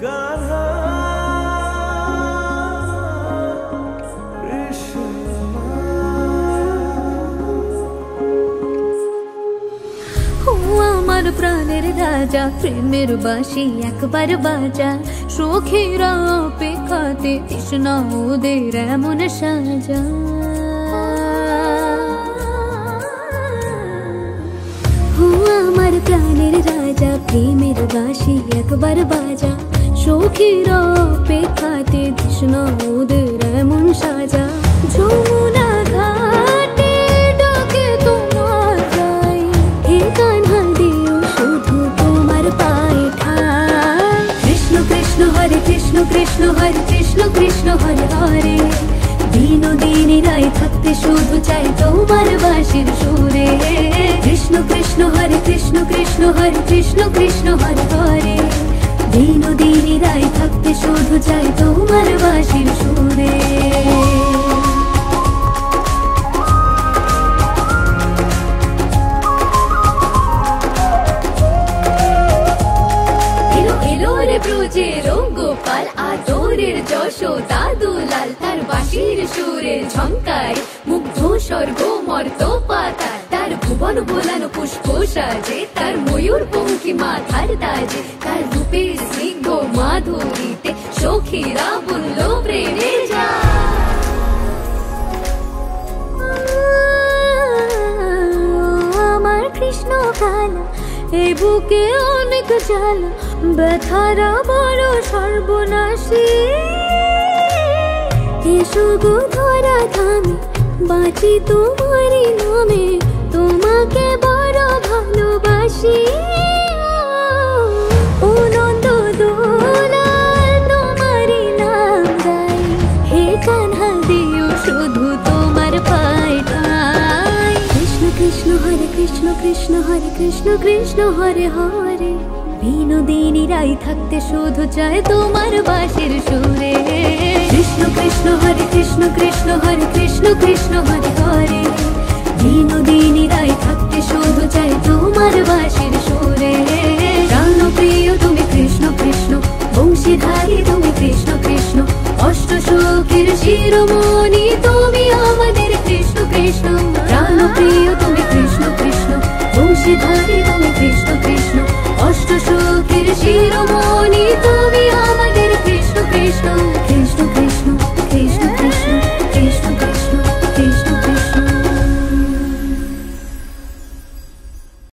গাধা কৃষ্ণ। ও আমার প্রাণের রাজা, প্রেমের বাঁশি একবার বাজা, সখীরা অপেক্ষাতে তৃষ্ণা ওদের এমন সাজা। ও আমার প্রাণের রাজা, প্রেমের বাঁশি একবার বাজা, সখীরা অপেক্ষাতে তৃষ্ণা ওদের এমন সাজা। যমুনা ঘাটে ডাকে তোমার যাই, হে কান্হা দিও শুধু তোমার পায়ে ঠাই। কৃষ্ণ কৃষ্ণ হরে কৃষ্ণ, কৃষ্ণ হরে কৃষ্ণ, কৃষ্ণ হরে হরে, দিনদিনী রায় থাকতে শুধু চাই তোমার বাঁশির সুরে। কৃষ্ণ কৃষ্ণ হরে কৃষ্ণ, কৃষ্ণ হরে কৃষ্ণ, কৃষ্ণ হরে হরে, দিনদিনী রায় থাকতে শুধু চাই তোমার বাঁশির সুরে। ব্রজের গোপাল আদরের যশোদা দুলাল, তার বাঁশির সুরের ঝঙ্কার মুগ্ধ স্বর্গ মর্ত পাতাল। তার ভুবন বোলানো পুষ্প সাজে, তার ময়ূর পঙ্খী মাথার তাজে, তার রূপের স্নিগ্ধ মাধুরীতে সখীরা বলল প্রেমে যা। আমার কৃষ্ণ কালা, এই বুকে অনেক জ্বালা, ব্যথারা বড় সর্বনাশী। এসো গো ধরা ধামে, বাঁচি তোমারই নামে, তোমাকে বড় ভালোবাসি। ও নন্দ দোলাল তোমারই নাম গাই, হে কান্হা দিও শুধু তোমার পায়ে ঠাই। কৃষ্ণ কৃষ্ণ হরে কৃষ্ণ, কৃষ্ণ হরে কৃষ্ণ, কৃষ্ণ হরে হরে, বিনোদিনী রাই থাকতে শুধু চায় তোমার বাঁশির সুরে। কৃষ্ণ কৃষ্ণ হরে কৃষ্ণ, কৃষ্ণ হরে কৃষ্ণ, কৃষ্ণ হরে হরে, বিনোদিনী রাই থাকতে শুধু চায় তোমার বাঁশির সুরে। প্রাণপ্রিয় তুমি কৃষ্ণ কৃষ্ণ, বংশীধারী তুমি কৃষ্ণ কৃষ্ণ, অষ্ট সখীর শিরোমণি তুমি আমাদের কৃষ্ণ কৃষ্ণ। প্রাণপ্রিয় তুমি কৃষ্ণ কৃষ্ণ, বংশীধারী